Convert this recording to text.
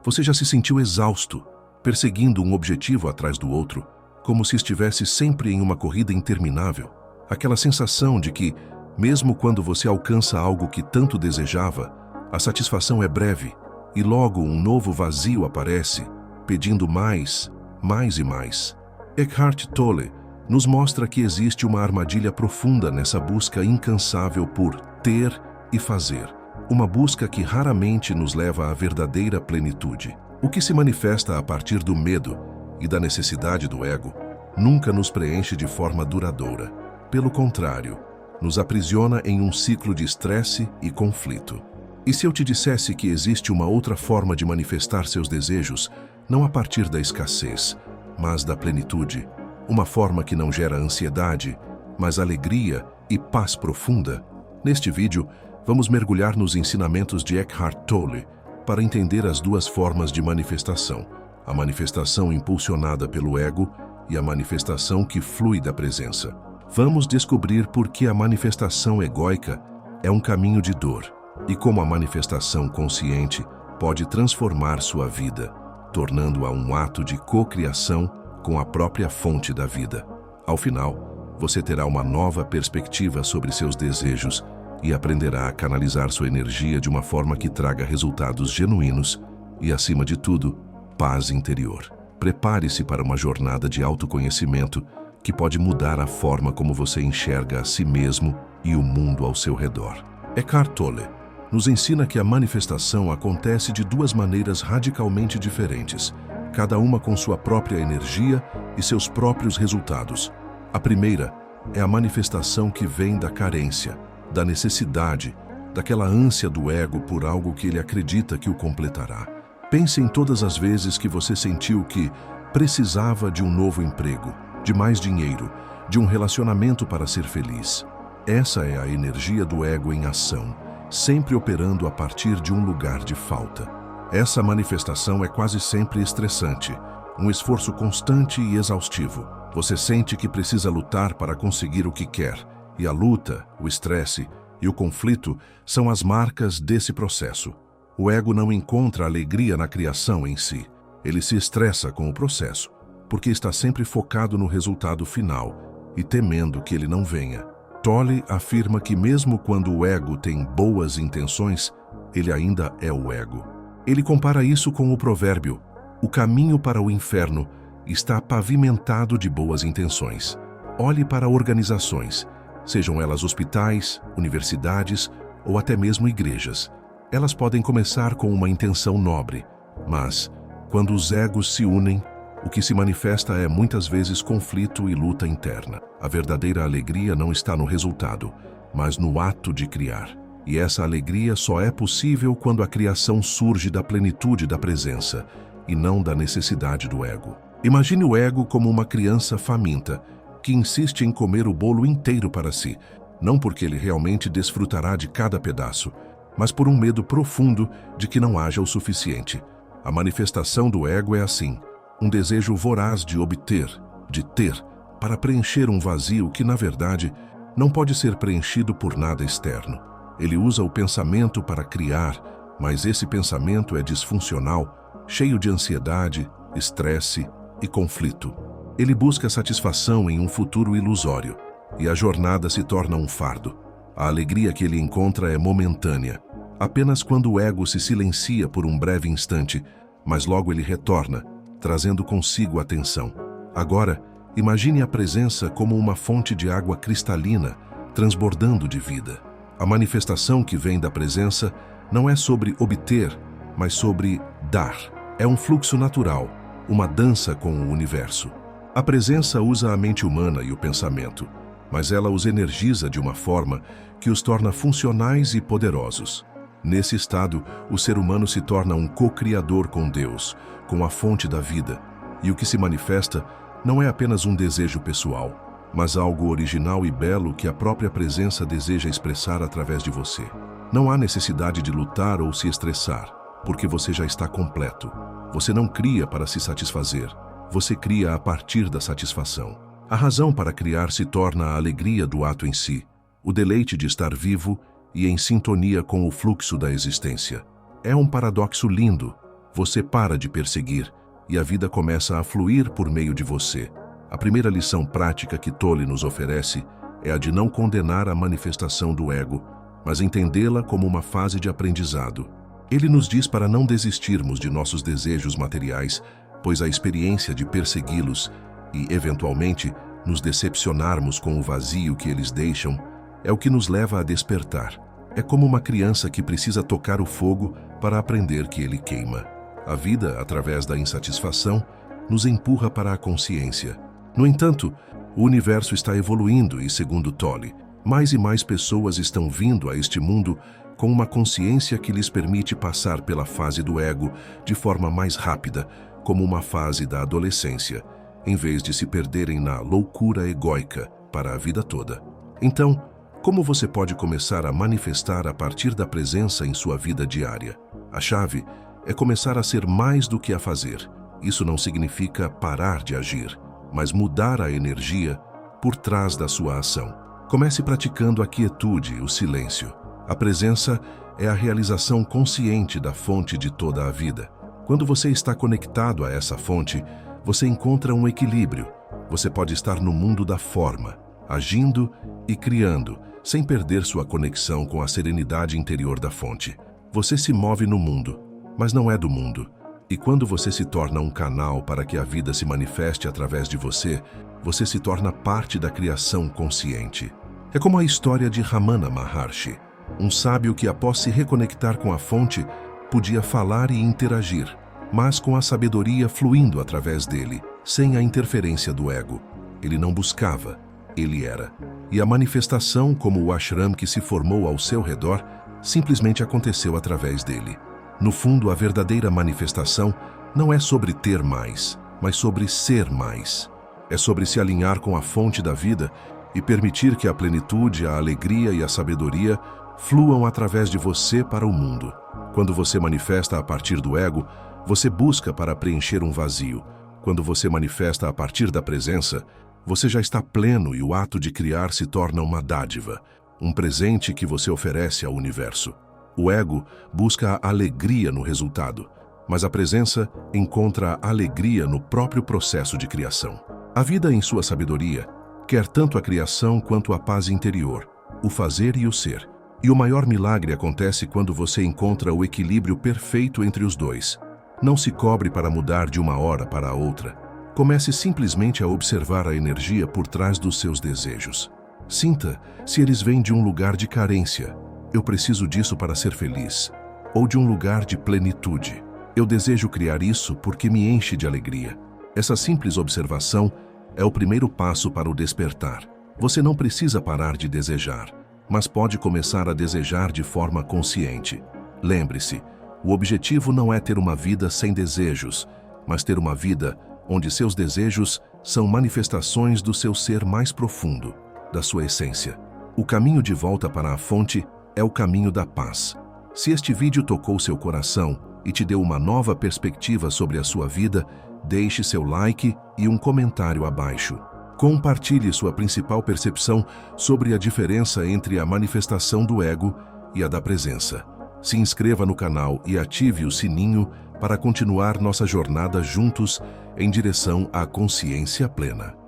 Você já se sentiu exausto, perseguindo um objetivo atrás do outro, como se estivesse sempre em uma corrida interminável? Aquela sensação de que, mesmo quando você alcança algo que tanto desejava, a satisfação é breve e logo um novo vazio aparece, pedindo mais, mais e mais. Eckhart Tolle nos mostra que existe uma armadilha profunda nessa busca incansável por ter e fazer. Uma busca que raramente nos leva à verdadeira plenitude. O que se manifesta a partir do medo e da necessidade do ego nunca nos preenche de forma duradoura. Pelo contrário, nos aprisiona em um ciclo de estresse e conflito. E se eu te dissesse que existe uma outra forma de manifestar seus desejos, não a partir da escassez, mas da plenitude, uma forma que não gera ansiedade, mas alegria e paz profunda? Neste vídeo, vamos mergulhar nos ensinamentos de Eckhart Tolle para entender as duas formas de manifestação, a manifestação impulsionada pelo ego e a manifestação que flui da presença. Vamos descobrir por que a manifestação egóica é um caminho de dor e como a manifestação consciente pode transformar sua vida, tornando-a um ato de cocriação com a própria fonte da vida. Ao final, você terá uma nova perspectiva sobre seus desejos e aprenderá a canalizar sua energia de uma forma que traga resultados genuínos e, acima de tudo, paz interior. Prepare-se para uma jornada de autoconhecimento que pode mudar a forma como você enxerga a si mesmo e o mundo ao seu redor. Eckhart Tolle nos ensina que a manifestação acontece de duas maneiras radicalmente diferentes, cada uma com sua própria energia e seus próprios resultados. A primeira é a manifestação que vem da carência, da necessidade, daquela ânsia do ego por algo que ele acredita que o completará. Pense em todas as vezes que você sentiu que precisava de um novo emprego, de mais dinheiro, de um relacionamento para ser feliz. Essa é a energia do ego em ação, sempre operando a partir de um lugar de falta. Essa manifestação é quase sempre estressante, um esforço constante e exaustivo. Você sente que precisa lutar para conseguir o que quer, e a luta, o estresse e o conflito são as marcas desse processo. O ego não encontra alegria na criação em si. Ele se estressa com o processo, porque está sempre focado no resultado final e temendo que ele não venha. Tolle afirma que mesmo quando o ego tem boas intenções, ele ainda é o ego. Ele compara isso com o provérbio: o caminho para o inferno está pavimentado de boas intenções. Olhe para organizações, sejam elas hospitais, universidades ou até mesmo igrejas. Elas podem começar com uma intenção nobre, mas, quando os egos se unem, o que se manifesta é muitas vezes conflito e luta interna. A verdadeira alegria não está no resultado, mas no ato de criar. E essa alegria só é possível quando a criação surge da plenitude da presença e não da necessidade do ego. Imagine o ego como uma criança faminta que insiste em comer o bolo inteiro para si, não porque ele realmente desfrutará de cada pedaço, mas por um medo profundo de que não haja o suficiente. A manifestação do ego é assim: um desejo voraz de obter, de ter, para preencher um vazio que, na verdade, não pode ser preenchido por nada externo. Ele usa o pensamento para criar, mas esse pensamento é disfuncional, cheio de ansiedade, estresse e conflito. Ele busca satisfação em um futuro ilusório, e a jornada se torna um fardo. A alegria que ele encontra é momentânea, apenas quando o ego se silencia por um breve instante, mas logo ele retorna, trazendo consigo a tensão. Agora, imagine a presença como uma fonte de água cristalina, transbordando de vida. A manifestação que vem da presença não é sobre obter, mas sobre dar. É um fluxo natural, uma dança com o universo. A presença usa a mente humana e o pensamento, mas ela os energiza de uma forma que os torna funcionais e poderosos. Nesse estado, o ser humano se torna um co-criador com Deus, com a fonte da vida, e o que se manifesta não é apenas um desejo pessoal, mas algo original e belo que a própria presença deseja expressar através de você. Não há necessidade de lutar ou se estressar, porque você já está completo. Você não cria para se satisfazer, você cria a partir da satisfação. A razão para criar se torna a alegria do ato em si, o deleite de estar vivo e em sintonia com o fluxo da existência. É um paradoxo lindo. Você para de perseguir e a vida começa a fluir por meio de você. A primeira lição prática que Tolle nos oferece é a de não condenar a manifestação do ego, mas entendê-la como uma fase de aprendizado. Ele nos diz para não desistirmos de nossos desejos materiais, pois a experiência de persegui-los e, eventualmente, nos decepcionarmos com o vazio que eles deixam é o que nos leva a despertar. É como uma criança que precisa tocar o fogo para aprender que ele queima. A vida, através da insatisfação, nos empurra para a consciência. No entanto, o universo está evoluindo e, segundo Tolle, mais e mais pessoas estão vindo a este mundo com uma consciência que lhes permite passar pela fase do ego de forma mais rápida, como uma fase da adolescência, em vez de se perderem na loucura egóica para a vida toda. Então, como você pode começar a manifestar a partir da presença em sua vida diária? A chave é começar a ser mais do que a fazer. Isso não significa parar de agir, mas mudar a energia por trás da sua ação. Comece praticando a quietude, o silêncio. A presença é a realização consciente da fonte de toda a vida. Quando você está conectado a essa fonte, você encontra um equilíbrio. Você pode estar no mundo da forma, agindo e criando, sem perder sua conexão com a serenidade interior da fonte. Você se move no mundo, mas não é do mundo. E quando você se torna um canal para que a vida se manifeste através de você, você se torna parte da criação consciente. É como a história de Ramana Maharshi, um sábio que, após se reconectar com a fonte, podia falar e interagir, mas com a sabedoria fluindo através dele, sem a interferência do ego. Ele não buscava, ele era. E a manifestação, como o ashram que se formou ao seu redor, simplesmente aconteceu através dele. No fundo, a verdadeira manifestação não é sobre ter mais, mas sobre ser mais. É sobre se alinhar com a fonte da vida e permitir que a plenitude, a alegria e a sabedoria fluam através de você para o mundo. Quando você manifesta a partir do ego, você busca para preencher um vazio. Quando você manifesta a partir da presença, você já está pleno e o ato de criar se torna uma dádiva, um presente que você oferece ao universo. O ego busca a alegria no resultado, mas a presença encontra a alegria no próprio processo de criação. A vida, em sua sabedoria, quer tanto a criação quanto a paz interior, o fazer e o ser. E o maior milagre acontece quando você encontra o equilíbrio perfeito entre os dois. Não se cobre para mudar de uma hora para a outra. Comece simplesmente a observar a energia por trás dos seus desejos. Sinta se eles vêm de um lugar de carência. Eu preciso disso para ser feliz. Ou de um lugar de plenitude. Eu desejo criar isso porque me enche de alegria. Essa simples observação é o primeiro passo para o despertar. Você não precisa parar de desejar, mas pode começar a desejar de forma consciente. Lembre-se, o objetivo não é ter uma vida sem desejos, mas ter uma vida onde seus desejos são manifestações do seu ser mais profundo, da sua essência. O caminho de volta para a fonte é o caminho da paz. Se este vídeo tocou seu coração e te deu uma nova perspectiva sobre a sua vida, deixe seu like e um comentário abaixo. Compartilhe sua principal percepção sobre a diferença entre a manifestação do ego e a da presença. Se inscreva no canal e ative o sininho para continuar nossa jornada juntos em direção à consciência plena.